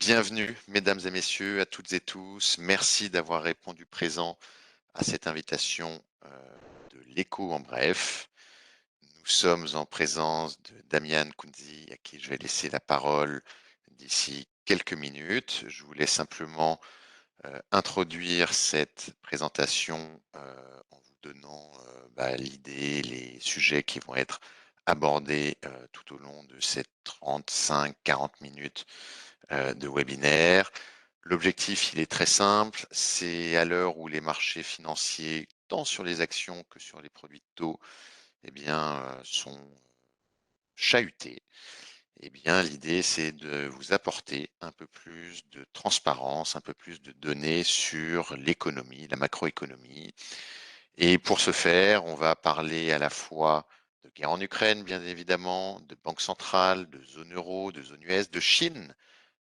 Bienvenue, mesdames et messieurs, à toutes et tous. Merci d'avoir répondu présent à cette invitation de l'écho en bref. Nous sommes en présence de Damian Kunzi, à qui je vais laisser la parole d'ici quelques minutes. Je voulais simplement introduire cette présentation en vous donnant l'idée, les sujets qui vont être abordés tout au long de ces 35-40 minutes de webinaire. L'objectif, il est très simple, c'est à l'heure où les marchés financiers, tant sur les actions que sur les produits de taux, sont chahutés. L'idée, c'est de vous apporter un peu plus de transparence, un peu plus de données sur l'économie, la macroéconomie. Et pour ce faire, on va parler à la fois de guerre en Ukraine, bien évidemment, de banque centrale, de zone euro, de zone US, de Chine,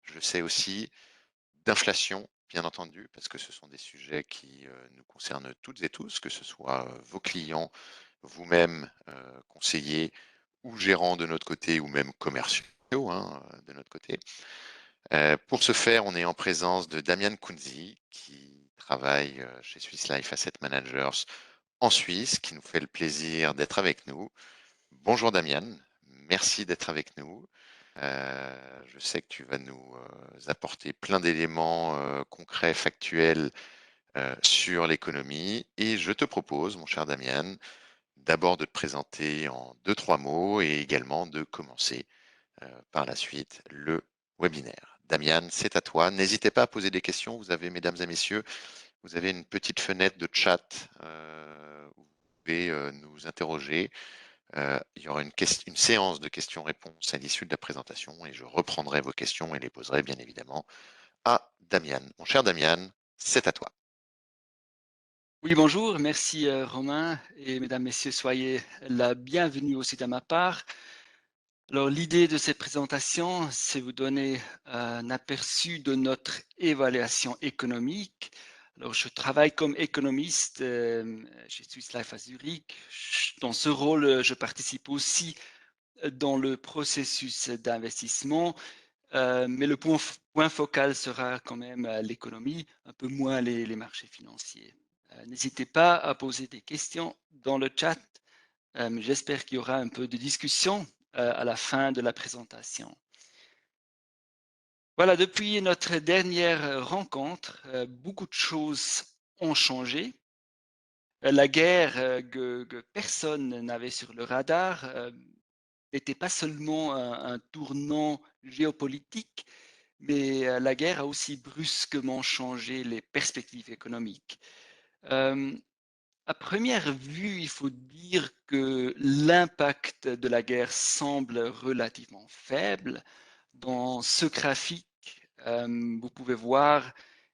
je le sais aussi, d'inflation, bien entendu, parce que ce sont des sujets qui nous concernent toutes et tous, que ce soit vos clients, vous-même, conseillers ou gérants de notre côté, ou même commerciaux de notre côté. Pour ce faire, on est en présence de Damian Kunzi, qui travaille chez Swiss Life Asset Managers en Suisse, qui nous fait le plaisir d'être avec nous. Bonjour Damian, merci d'être avec nous. Je sais que tu vas nous apporter plein d'éléments concrets, factuels sur l'économie. Et je te propose, mon cher Damian, d'abord de te présenter en 2-3 mots et également de commencer par la suite le webinaire. Damian, c'est à toi. N'hésitez pas à poser des questions. Vous avez, mesdames et messieurs, vous avez une petite fenêtre de chat où vous pouvez nous interroger. Il y aura une séance de questions-réponses à l'issue de la présentation et je reprendrai vos questions et les poserai bien évidemment à Damian. Mon cher Damian, c'est à toi. Oui, bonjour, merci Romain et mesdames, messieurs, soyez la bienvenue aussi de ma part. Alors, l'idée de cette présentation, c'est vous donner un aperçu de notre évaluation économique. Alors, je travaille comme économiste chez Swiss Life à Zurich. Dans ce rôle, je participe aussi dans le processus d'investissement, mais le point focal sera quand même l'économie, un peu moins les marchés financiers. N'hésitez pas à poser des questions dans le chat. J'espère qu'il y aura un peu de discussion à la fin de la présentation. Voilà, depuis notre dernière rencontre, beaucoup de choses ont changé. La guerre que personne n'avait sur le radar n'était pas seulement un tournant géopolitique, mais la guerre a aussi brusquement changé les perspectives économiques. À première vue, il faut dire que l'impact de la guerre semble relativement faible. Dans ce graphique, vous pouvez voir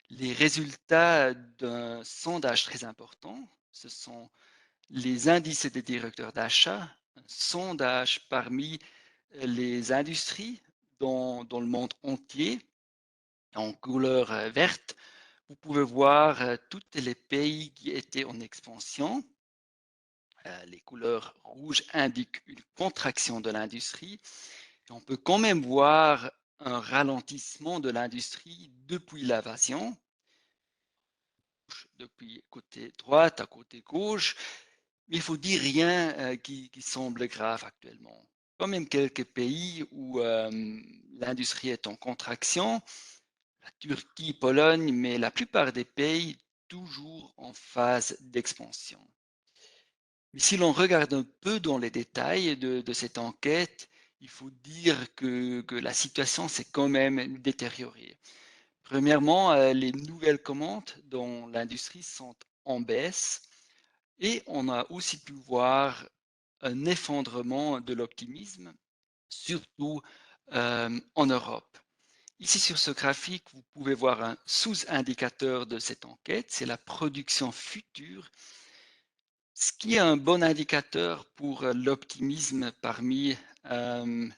les résultats d'un sondage très important. Ce sont les indices des directeurs d'achat, un sondage parmi les industries dans le monde entier, en couleur verte. Vous pouvez voir tous les pays qui étaient en expansion. Les couleurs rouges indiquent une contraction de l'industrie. On peut quand même voir un ralentissement de l'industrie depuis l'invasion, depuis côté droite à côté gauche, mais il faut dire rien qui semble grave actuellement. Quand même quelques pays où l'industrie est en contraction, la Turquie, Pologne, mais la plupart des pays toujours en phase d'expansion. Mais si l'on regarde un peu dans les détails de cette enquête, il faut dire que la situation s'est quand même détériorée. Premièrement, les nouvelles commandes dans l'industrie sont en baisse et on a aussi pu voir un effondrement de l'optimisme, surtout en Europe. Ici sur ce graphique, vous pouvez voir un sous-indicateur de cette enquête, c'est la production future, ce qui est un bon indicateur pour l'optimisme parmi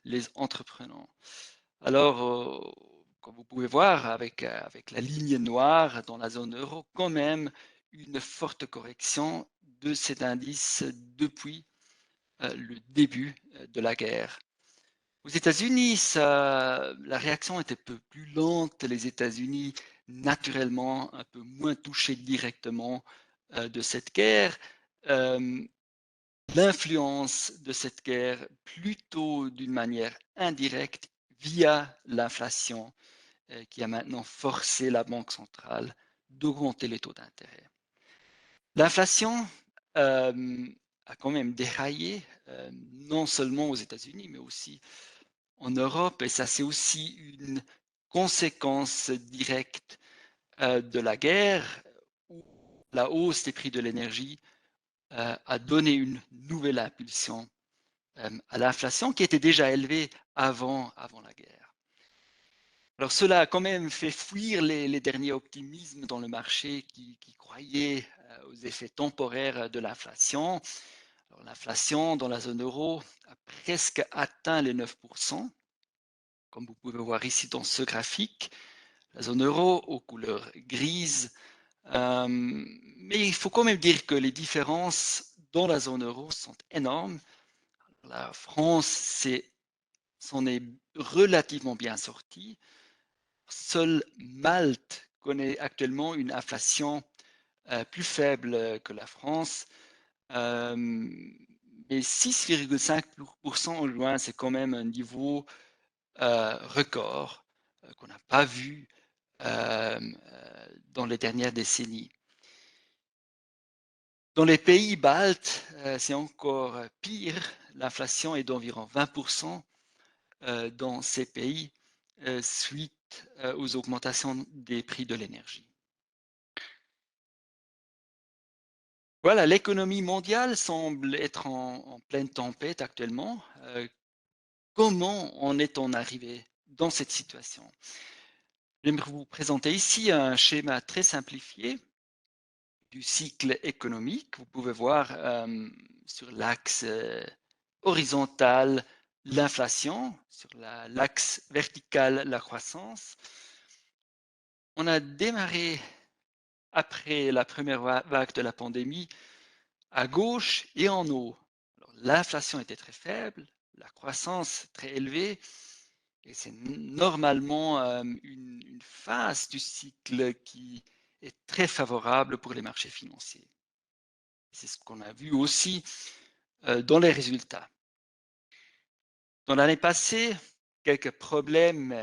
les entrepreneurs. Alors, comme vous pouvez voir avec la ligne noire dans la zone euro, quand même une forte correction de cet indice depuis le début de la guerre. Aux États-Unis, la réaction était un peu plus lente. Les États-Unis, naturellement, un peu moins touchés directement de cette guerre. Euh, L'influence de cette guerre plutôt d'une manière indirecte via l'inflation qui a maintenant forcé la Banque centrale d'augmenter les taux d'intérêt. L'inflation a quand même déraillé, non seulement aux États-Unis, mais aussi en Europe, et ça c'est aussi une conséquence directe de la guerre, où la hausse des prix de l'énergie a donné une nouvelle impulsion à l'inflation qui était déjà élevée avant la guerre. Alors cela a quand même fait fuir les derniers optimismes dans le marché qui croyaient aux effets temporaires de l'inflation. L'inflation dans la zone euro a presque atteint les 9%, comme vous pouvez voir ici dans ce graphique. La zone euro aux couleurs grises. Mais il faut quand même dire que les différences dans la zone euro sont énormes. La France s'en est relativement bien sortie. Seule Malte connaît actuellement une inflation plus faible que la France. Mais 6,5% en juin, c'est quand même un niveau record qu'on n'a pas vu dans les dernières décennies. Dans les pays baltes, c'est encore pire. L'inflation est d'environ 20% dans ces pays suite aux augmentations des prix de l'énergie. Voilà, l'économie mondiale semble être en pleine tempête actuellement. Comment en est-on arrivé dans cette situation? J'aimerais vous présenter ici un schéma très simplifié du cycle économique. Vous pouvez voir sur l'axe horizontal l'inflation, sur l'axe vertical la croissance. On a démarré après la première vague de la pandémie à gauche et en haut. L'inflation était très faible, la croissance très élevée, et c'est normalement une phase du cycle qui est très favorable pour les marchés financiers. C'est ce qu'on a vu aussi dans les résultats. Dans l'année passée, quelques problèmes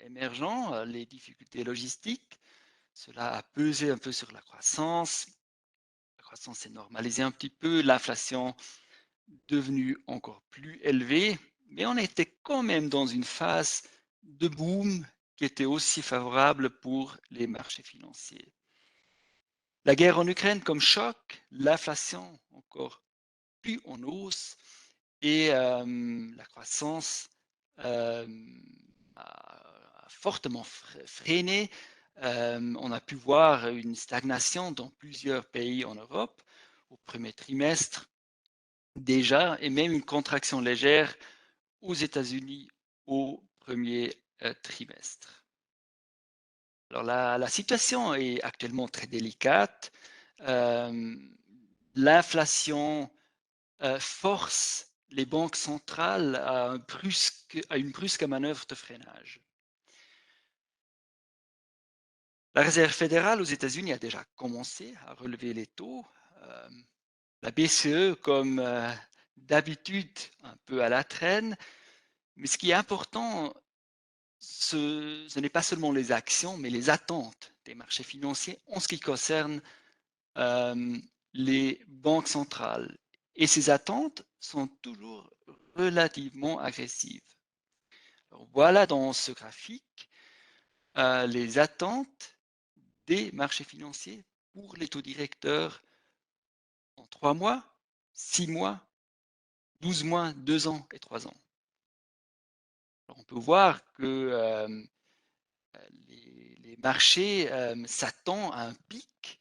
émergents, les difficultés logistiques, cela a pesé un peu sur la croissance. La croissance s'est normalisée un petit peu, l'inflation devenue encore plus élevée, mais on était quand même dans une phase de boom qui était aussi favorable pour les marchés financiers. La guerre en Ukraine comme choc, l'inflation encore plus en hausse et la croissance a fortement freiné. On a pu voir une stagnation dans plusieurs pays en Europe au premier trimestre déjà, et même une contraction légère aux États-Unis au premier trimestre. Alors la situation est actuellement très délicate. L'inflation force les banques centrales à une brusque manœuvre de freinage. La Réserve fédérale aux États-Unis a déjà commencé à relever les taux. La BCE, comme d'habitude, un peu à la traîne. Mais ce qui est important, ce n'est pas seulement les actions, mais les attentes des marchés financiers en ce qui concerne les banques centrales. Et ces attentes sont toujours relativement agressives. Alors voilà dans ce graphique les attentes des marchés financiers pour les taux directeurs en 3 mois, 6 mois, 12 mois, 2 ans et 3 ans. Alors on peut voir que les marchés s'attendent à un pic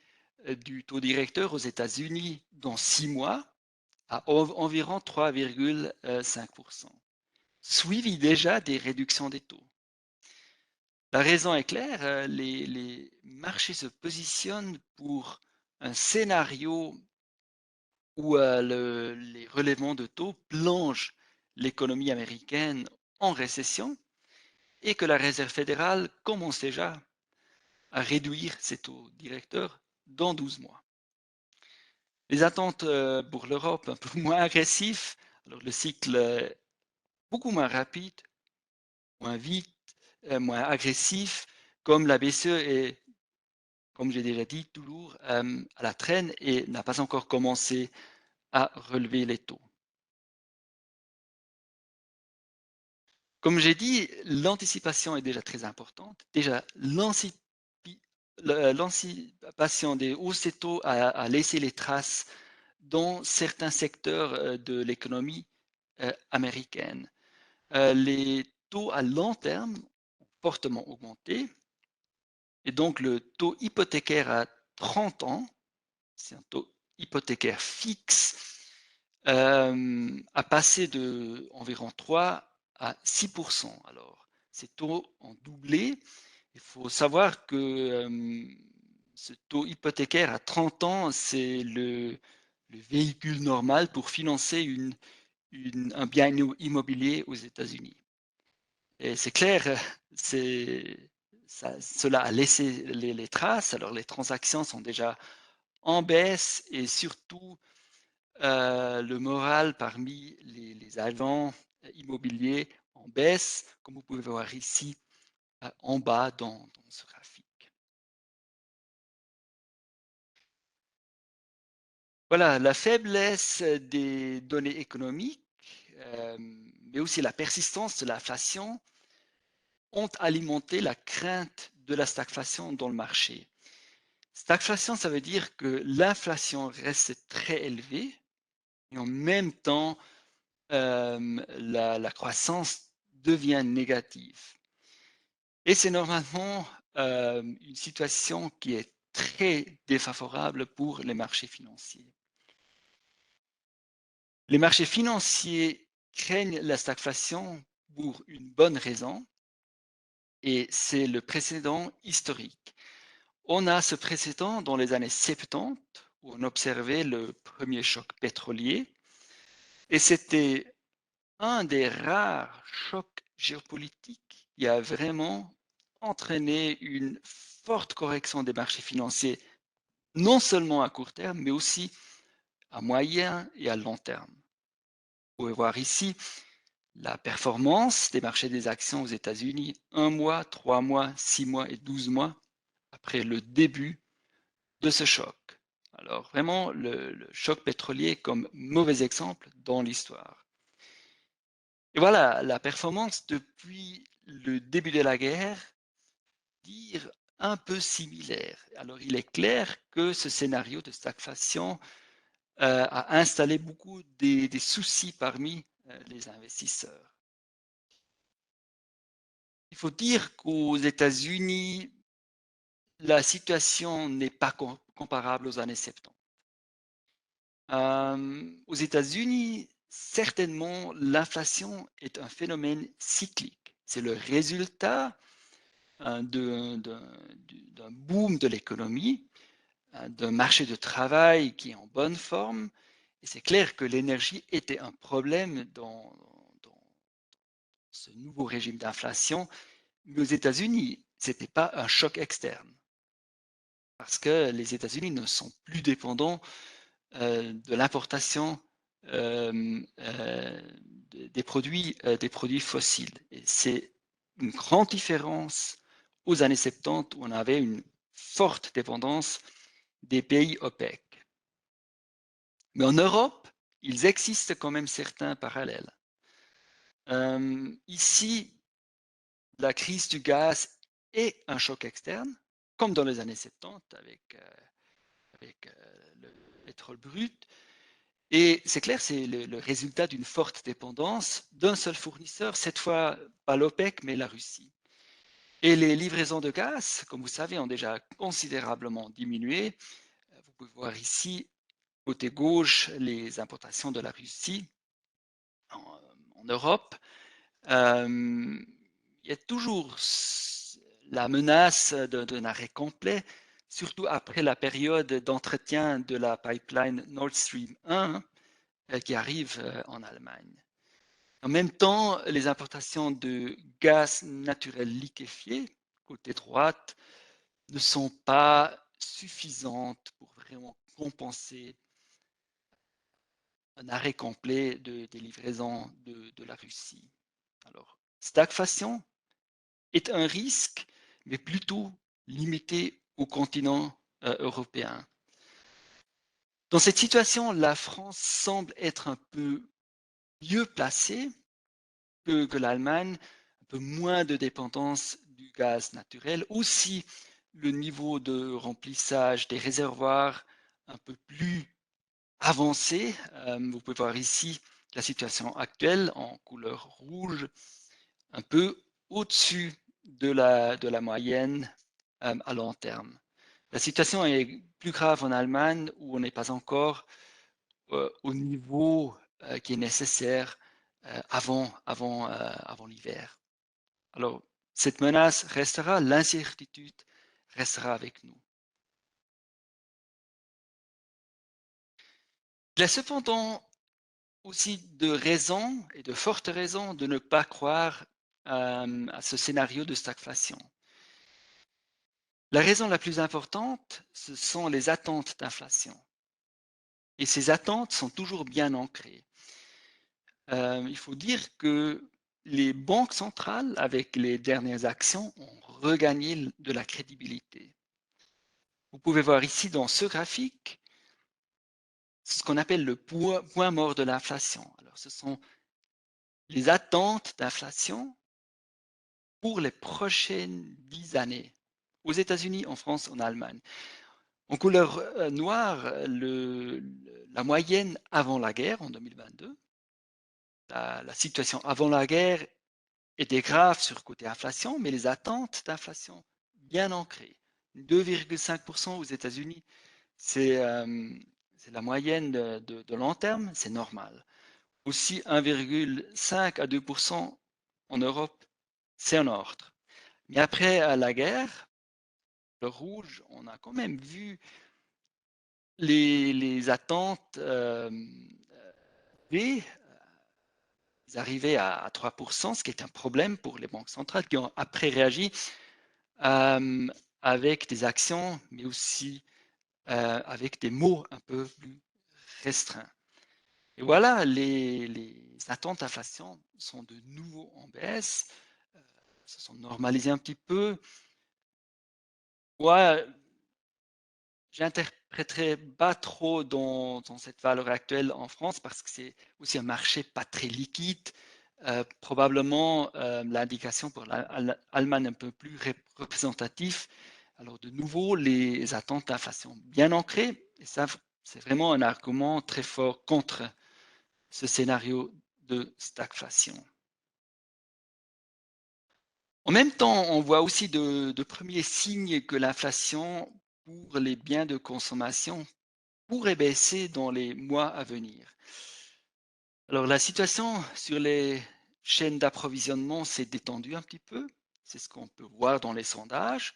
du taux directeur aux États-Unis dans 6 mois à environ 3,5%, suivi déjà des réductions des taux. La raison est claire, les marchés se positionnent pour un scénario où les relèvements de taux plongent l'économie américaine en récession et que la Réserve fédérale commence déjà à réduire ses taux directeurs dans 12 mois. Les attentes pour l'Europe un peu moins agressifs, alors le cycle est beaucoup moins rapide, moins vite, moins agressif, comme la BCE est, comme j'ai déjà dit, toujours à la traîne et n'a pas encore commencé à relever les taux. Comme j'ai dit, l'anticipation est déjà très importante. Déjà, l'anticipation des hausses des taux a laissé les traces dans certains secteurs de l'économie américaine. Les taux à long terme ont fortement augmenté et donc le taux hypothécaire à 30 ans, c'est un taux hypothécaire fixe, a passé de environ 3 à 6%. Alors, ces taux ont doublé. Il faut savoir que ce taux hypothécaire à 30 ans, c'est le véhicule normal pour financer un bien immobilier aux États-Unis. Et c'est clair, cela a laissé les traces. Alors, les transactions sont déjà en baisse et surtout, le moral parmi les agents immobiliers en baisse, comme vous pouvez voir ici en bas dans ce graphique. Voilà, la faiblesse des données économiques, mais aussi la persistance de l'inflation ont alimenté la crainte de la stagflation dans le marché. Stagflation, ça veut dire que l'inflation reste très élevée et en même temps, la croissance devient négative. Et c'est normalement une situation qui est très défavorable pour les marchés financiers. Les marchés financiers craignent la stagflation pour une bonne raison, et c'est le précédent historique. On a ce précédent dans les années 70, où on observait le premier choc pétrolier, et c'était un des rares chocs géopolitiques qui a vraiment entraîné une forte correction des marchés financiers, non seulement à court terme, mais aussi à moyen et à long terme. Vous pouvez voir ici la performance des marchés des actions aux États-Unis 1 mois, 3 mois, 6 mois et 12 mois après le début de ce choc. Alors vraiment, le choc pétrolier comme mauvais exemple dans l'histoire. Et voilà, la performance depuis le début de la guerre dire un peu similaire. Alors il est clair que ce scénario de stagflation a installé beaucoup des soucis parmi les investisseurs. Il faut dire qu'aux États-Unis, la situation n'est pas comparable aux années 70. Aux États-Unis, certainement, l'inflation est un phénomène cyclique. C'est le résultat d'un boom de l'économie, d'un marché de travail qui est en bonne forme. Et c'est clair que l'énergie était un problème dans ce nouveau régime d'inflation. Mais aux États-Unis, ce n'était pas un choc externe. Parce que les États-Unis ne sont plus dépendants de l'importation des produits fossiles. Et c'est une grande différence aux années 70 où on avait une forte dépendance des pays OPEC. Mais en Europe, il existe quand même certains parallèles. Ici, la crise du gaz est un choc externe, comme dans les années 70 avec le pétrole brut. Et c'est clair, c'est le résultat d'une forte dépendance d'un seul fournisseur, cette fois pas l'OPEC, mais la Russie. Et les livraisons de gaz, comme vous savez, ont déjà considérablement diminué. Vous pouvez voir ici, côté gauche, les importations de la Russie en Europe. Il y a toujours la menace d'un arrêt complet, surtout après la période d'entretien de la pipeline Nord Stream 1 qui arrive en Allemagne. En même temps, les importations de gaz naturel liquéfié, côté droite, ne sont pas suffisantes pour vraiment compenser un arrêt complet des livraisons de la Russie. Alors, stagflation est un risque, mais plutôt limité au continent européen. Dans cette situation, la France semble être un peu mieux placée que l'Allemagne, un peu moins de dépendance du gaz naturel, aussi le niveau de remplissage des réservoirs un peu plus avancé. Vous pouvez voir ici la situation actuelle en couleur rouge, un peu au-dessus de la moyenne à long terme. La situation est plus grave en Allemagne où on n'est pas encore au niveau qui est nécessaire avant l'hiver. Alors, cette menace restera, l'incertitude restera avec nous. Il y a cependant aussi de raisons et de fortes raisons de ne pas croire à ce scénario de stagflation. La raison la plus importante, ce sont les attentes d'inflation. Et ces attentes sont toujours bien ancrées. Il faut dire que les banques centrales, avec les dernières actions, ont regagné de la crédibilité. Vous pouvez voir ici dans ce graphique ce qu'on appelle le point mort de l'inflation. Alors, ce sont les attentes d'inflation pour les prochaines 10 années, aux États-Unis, en France, en Allemagne. En couleur noire, la moyenne avant la guerre, en 2022. La situation avant la guerre était grave sur côté inflation, mais les attentes d'inflation bien ancrées. 2,5% aux États-Unis, c'est la moyenne de long terme, c'est normal. Aussi 1,5 à 2% en Europe, c'est en ordre. Mais après la guerre, le rouge, on a quand même vu les attentes V, ils arrivaient à 3%, ce qui est un problème pour les banques centrales qui ont après réagi avec des actions, mais aussi avec des mots un peu plus restreints. Et voilà, les attentes d'inflation sont de nouveau en baisse, se sont normalisées un petit peu. Ouais, j'interpréterai pas trop dans cette valeur actuelle en France parce que c'est aussi un marché pas très liquide. Probablement l'indication pour l'Allemagne un peu plus représentatif. Alors de nouveau, les attentes d'inflation bien ancrées, et ça c'est vraiment un argument très fort contre ce scénario de stagflation. En même temps, on voit aussi de premiers signes que l'inflation pour les biens de consommation pourrait baisser dans les mois à venir. Alors la situation sur les chaînes d'approvisionnement s'est détendue un petit peu. C'est ce qu'on peut voir dans les sondages.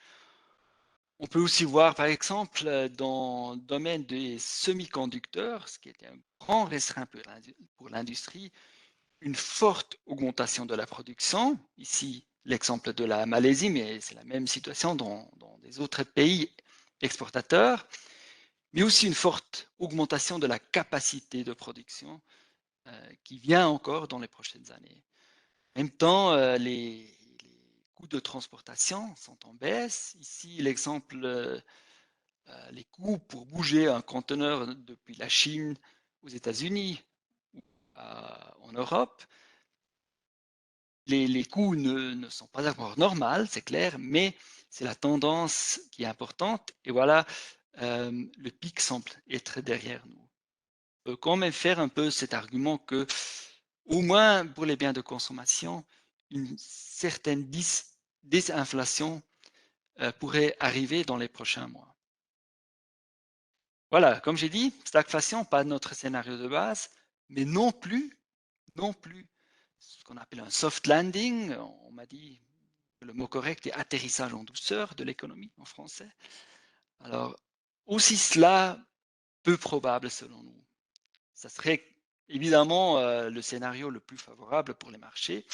On peut aussi voir, par exemple, dans le domaine des semi-conducteurs, ce qui était un grand restreint pour l'industrie, une forte augmentation de la production. Ici, l'exemple de la Malaisie, mais c'est la même situation dans des autres pays exportateurs, mais aussi une forte augmentation de la capacité de production qui vient encore dans les prochaines années. En même temps, les coûts de transportation sont en baisse. Ici, l'exemple, les coûts pour bouger un conteneur depuis la Chine aux États-Unis ou en Europe, les coûts ne sont pas encore normaux, c'est clair, mais c'est la tendance qui est importante. Et voilà, le pic semble être derrière nous. On peut quand même faire un peu cet argument que, au moins pour les biens de consommation, une certaine désinflation pourrait arriver dans les prochains mois. Voilà, comme j'ai dit, stagflation, pas notre scénario de base, mais non plus ce qu'on appelle un soft landing. On m'a dit que le mot correct est atterrissage en douceur de l'économie en français. Alors, aussi cela, peu probable selon nous. Ça serait évidemment le scénario le plus favorable pour les marchés,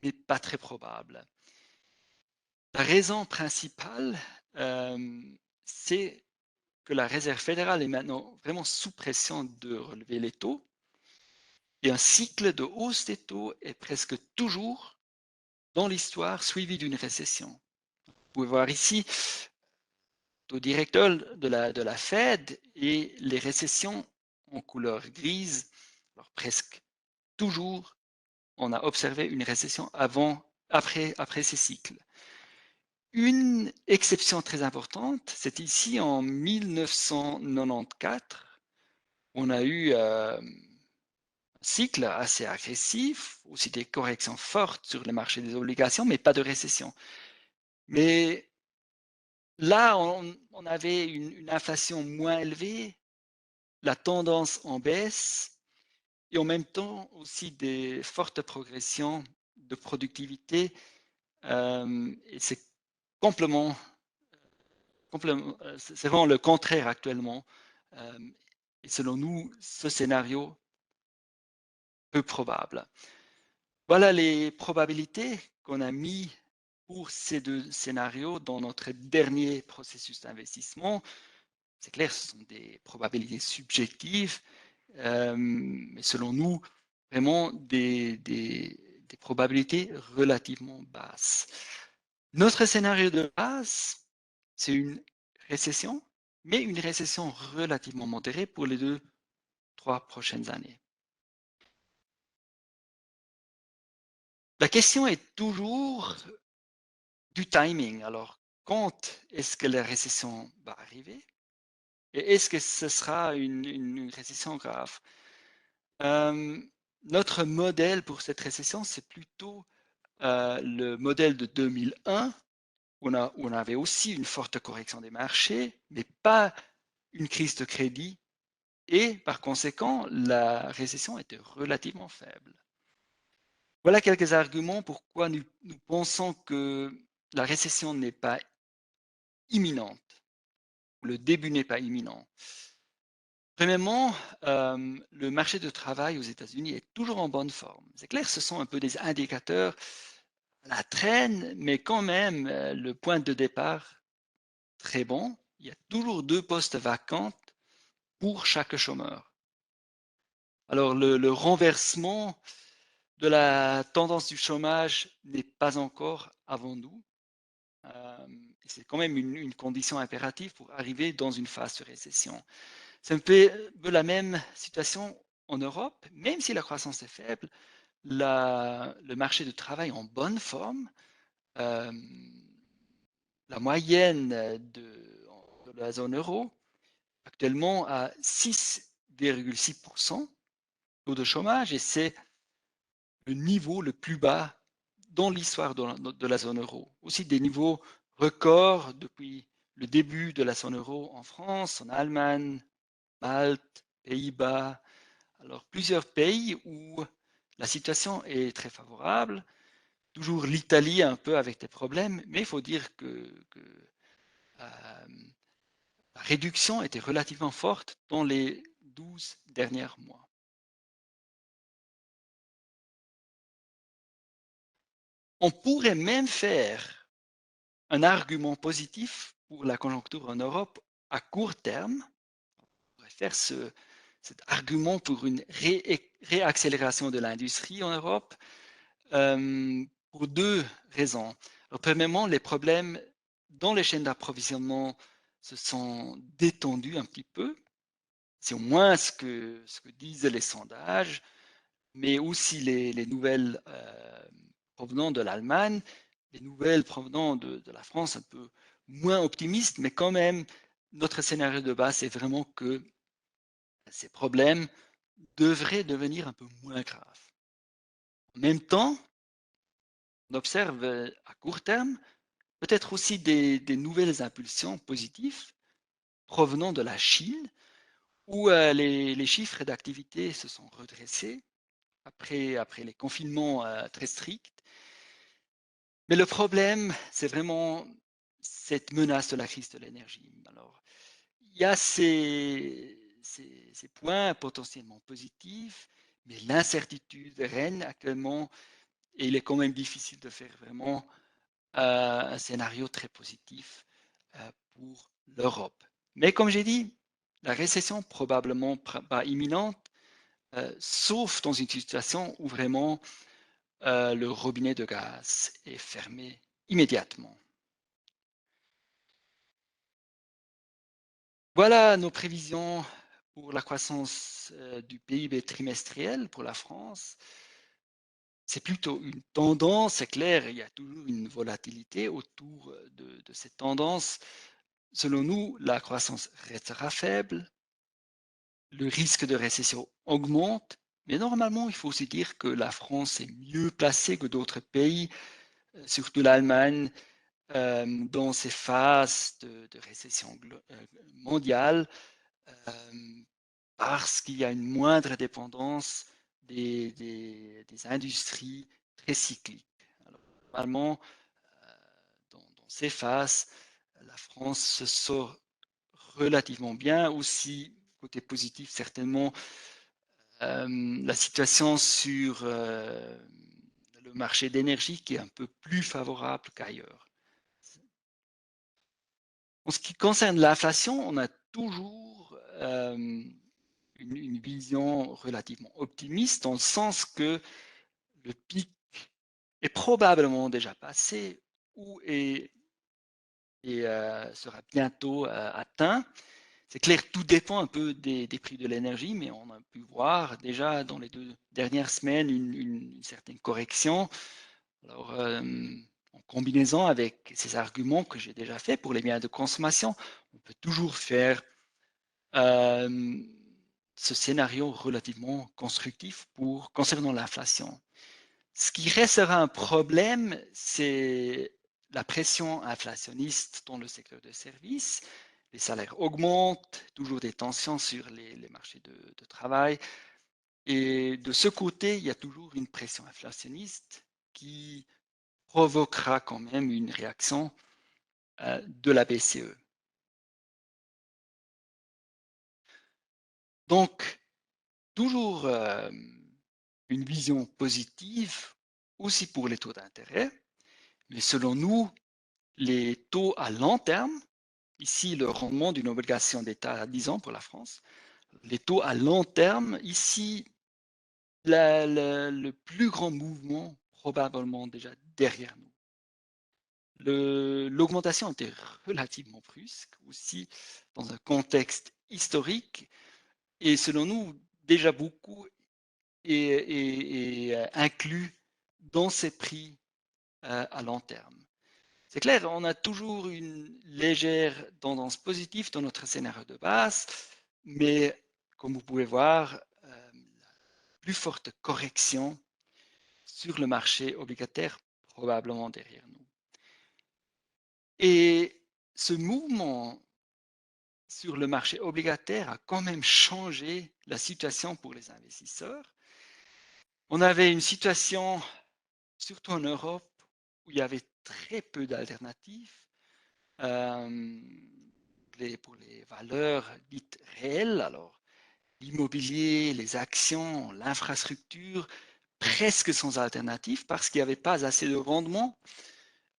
mais pas très probable. La raison principale, c'est que la Réserve fédérale est maintenant vraiment sous pression de relever les taux et un cycle de hausse des taux est presque toujours dans l'histoire suivi d'une récession. Vous pouvez voir ici taux directeur de la Fed et les récessions en couleur grise. Alors presque toujours, on a observé une récession après ces cycles. Une exception très importante, c'est ici en 1994, on a eu un cycle assez agressif, aussi des corrections fortes sur le marché des obligations, mais pas de récession. Mais là, on avait une inflation moins élevée, la tendance en baisse et en même temps aussi des fortes progressions de productivité. Et c'est complètement, c'est vraiment le contraire actuellement. Et selon nous, ce scénario peu probable. Voilà les probabilités qu'on a mis pour ces deux scénarios dans notre dernier processus d'investissement. C'est clair, ce sont des probabilités subjectives, mais selon nous, vraiment des probabilités relativement basses. Notre scénario de base, c'est une récession, mais une récession relativement modérée pour les 2-3 prochaines années. La question est toujours du timing. Alors, quand est-ce que la récession va arriver? Et est-ce que ce sera une récession grave? Notre modèle pour cette récession, c'est plutôt le modèle de 2001, où on avait aussi une forte correction des marchés, mais pas une crise de crédit. Et par conséquent, la récession était relativement faible. Voilà quelques arguments pourquoi nous pensons que la récession n'est pas imminente, ou le début n'est pas imminent. Premièrement, le marché du travail aux États-Unis est toujours en bonne forme. C'est clair, ce sont un peu des indicateurs à la traîne, mais quand même, le point de départ, très bon. Il y a toujours 2 postes vacants pour chaque chômeur. Alors, le renversement de la tendance du chômage n'est pas encore avant nous. C'est quand même une condition impérative pour arriver dans une phase de récession. C'est un peu la même situation en Europe, même si la croissance est faible, le marché du travail est en bonne forme. Euh, la moyenne de la zone euro, actuellement à 6,6% taux de chômage, et c'est le niveau le plus bas dans l'histoire de la zone euro. Aussi des niveaux records depuis le début de la zone euro en France, en Allemagne, Malte, Pays-Bas. Alors plusieurs pays où la situation est très favorable. Toujours l'Italie un peu avec des problèmes, mais il faut dire que la réduction était relativement forte dans les 12 derniers mois. On pourrait même faire un argument positif pour la conjoncture en Europe à court terme. On pourrait faire cet argument pour une réaccélération de l'industrie en Europe pour 2 raisons. Alors, premièrement, les problèmes dans les chaînes d'approvisionnement se sont détendus un petit peu. C'est au moins ce que disent les sondages, mais aussi les nouvelles provenant de l'Allemagne, les nouvelles provenant de la France, un peu moins optimistes, mais quand même, notre scénario de base, c'est vraiment que ces problèmes devraient devenir un peu moins graves. En même temps, on observe à court terme peut-être aussi des nouvelles impulsions positives provenant de la Chine, où les chiffres d'activité se sont redressés après les confinements très stricts. Mais le problème, c'est vraiment cette menace de la crise de l'énergie. Alors, il y a ces ces points potentiellement positifs, mais l'incertitude règne actuellement et il est quand même difficile de faire vraiment un scénario très positif pour l'Europe. Mais comme j'ai dit, la récession probablement pas imminente, sauf dans une situation où vraiment le robinet de gaz est fermé immédiatement. Voilà nos prévisions pour la croissance du PIB trimestriel pour la France. C'est plutôt une tendance, c'est clair, il y a toujours une volatilité autour de cette tendance. Selon nous, la croissance restera faible, le risque de récession augmente, mais normalement, il faut aussi dire que la France est mieux placée que d'autres pays, surtout l'Allemagne, dans ces phases de récession mondiale, parce qu'il y a une moindre dépendance des industries très cycliques. Alors, normalement, dans ces phases, la France se sort relativement bien. Aussi, côté positif, certainement, la situation sur le marché d'énergie qui est un peu plus favorable qu'ailleurs. En ce qui concerne l'inflation, on a toujours une vision relativement optimiste dans le sens que le pic est probablement déjà passé ou sera bientôt atteint. C'est clair, tout dépend un peu des prix de l'énergie, mais on a pu voir déjà dans les 2 dernières semaines une certaine correction. Alors, en combinaison avec ces arguments que j'ai déjà faits pour les biens de consommation, on peut toujours faire ce scénario relativement constructif concernant l'inflation. Ce qui restera un problème, c'est la pression inflationniste dans le secteur des services. Les salaires augmentent, toujours des tensions sur les marchés de travail. Et de ce côté, il y a toujours une pression inflationniste qui provoquera quand même une réaction de la BCE. Donc, toujours une vision positive aussi pour les taux d'intérêt, mais selon nous, les taux à long terme, ici le rendement d'une obligation d'État à 10 ans pour la France, les taux à long terme, ici le plus grand mouvement probablement déjà derrière nous. L'augmentation était relativement brusque aussi dans un contexte historique et selon nous déjà beaucoup est inclus dans ces prix à long terme. C'est clair, on a toujours une légère tendance positive dans notre scénario de base, mais comme vous pouvez voir, la plus forte correction sur le marché obligataire probablement derrière nous. Et ce mouvement sur le marché obligataire a quand même changé la situation pour les investisseurs. On avait une situation, surtout en Europe, où il y avait très peu d'alternatives pour les valeurs dites réelles. Alors, l'immobilier, les actions, l'infrastructure, presque sans alternative parce qu'il n'y avait pas assez de rendement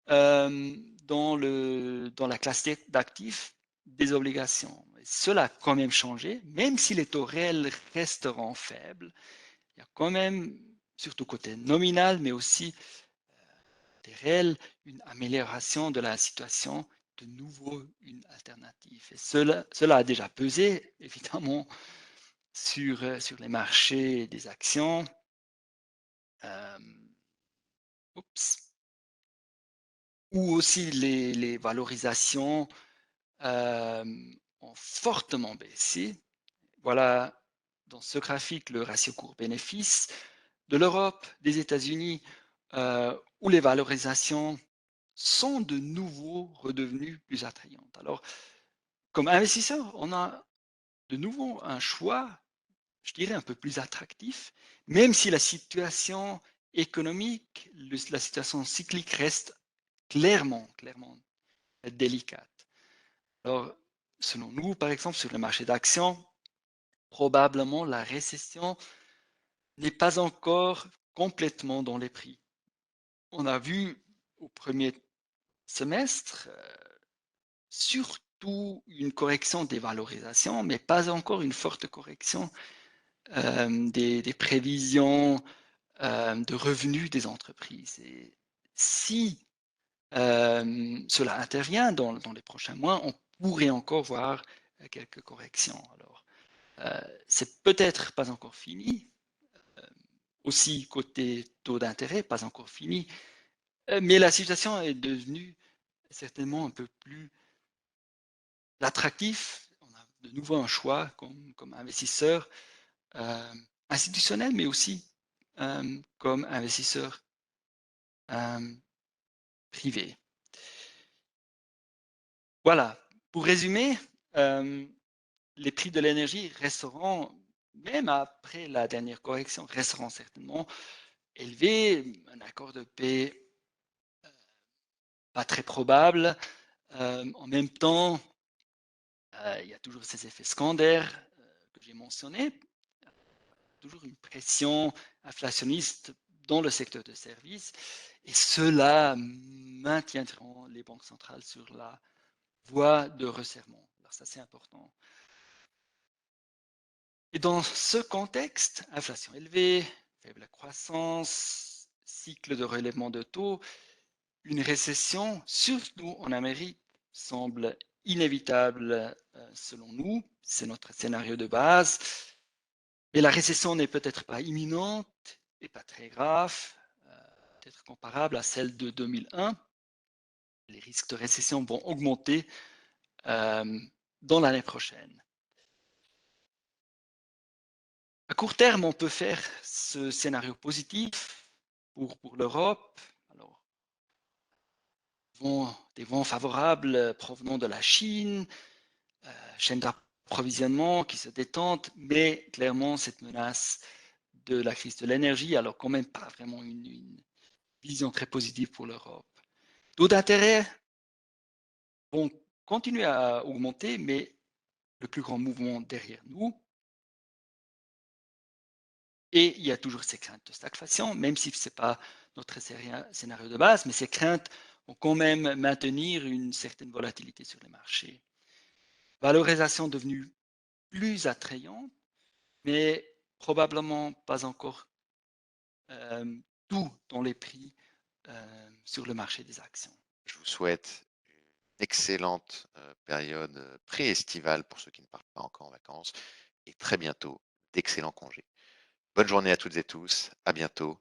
dans la classe d'actifs des obligations. Et cela a quand même changé, même si les taux réels resteront faibles, il y a quand même, surtout côté nominal, mais aussi des réels, une amélioration de la situation, de nouveau une alternative. Et cela a déjà pesé, évidemment, sur les marchés des actions. Oups. Ou aussi les valorisations ont fortement baissé. Voilà dans ce graphique le ratio cours-bénéfice de l'Europe, des États-Unis, où les valorisations sont de nouveau redevenues plus attrayantes. Alors, comme investisseur, on a de nouveau un choix, je dirais, un peu plus attractif, même si la situation économique, la situation cyclique reste clairement délicate. Alors, selon nous, par exemple, sur le marché d'actions, probablement la récession n'est pas encore complètement dans les prix. On a vu au premier semestre, surtout une correction des valorisations, mais pas encore une forte correction des prévisions de revenus des entreprises. Et si cela intervient dans les prochains mois, on pourrait encore voir quelques corrections. Alors, c'est peut-être pas encore fini. Aussi, côté taux d'intérêt, pas encore fini. Mais la situation est devenue certainement un peu plus attractive. On a de nouveau un choix comme investisseur institutionnel, mais aussi comme investisseur privé. Voilà. Pour résumer, les prix de l'énergie resteront, même après la dernière correction, resteront certainement élevés. Un accord de paix pas très probable. En même temps, il y a toujours ces effets secondaires que j'ai mentionnés, toujours une pression inflationniste dans le secteur de services, et cela maintiendront les banques centrales sur la voie de resserrement. Alors ça, c'est important. Et dans ce contexte, inflation élevée, faible croissance, cycle de relèvement de taux, une récession, surtout en Amérique, semble inévitable selon nous. C'est notre scénario de base. Mais la récession n'est peut-être pas imminente et pas très grave, peut-être comparable à celle de 2001. Les risques de récession vont augmenter dans l'année prochaine. À court terme, on peut faire ce scénario positif pour l'Europe. Alors, des vents favorables provenant de la Chine, chaîne d'approvisionnement qui se détendent, mais clairement, cette menace de la crise de l'énergie, alors quand même pas vraiment une vision très positive pour l'Europe. Taux d'intérêt vont continuer à augmenter, mais le plus grand mouvement derrière nous. Et il y a toujours ces craintes de stagflation, même si ce n'est pas notre scénario de base, mais ces craintes vont quand même maintenir une certaine volatilité sur les marchés. Valorisation devenue plus attrayante, mais probablement pas encore tout dans les prix sur le marché des actions. Je vous souhaite une excellente période pré-estivale pour ceux qui ne partent pas encore en vacances et très bientôt d'excellents congés. Bonne journée à toutes et tous. À bientôt.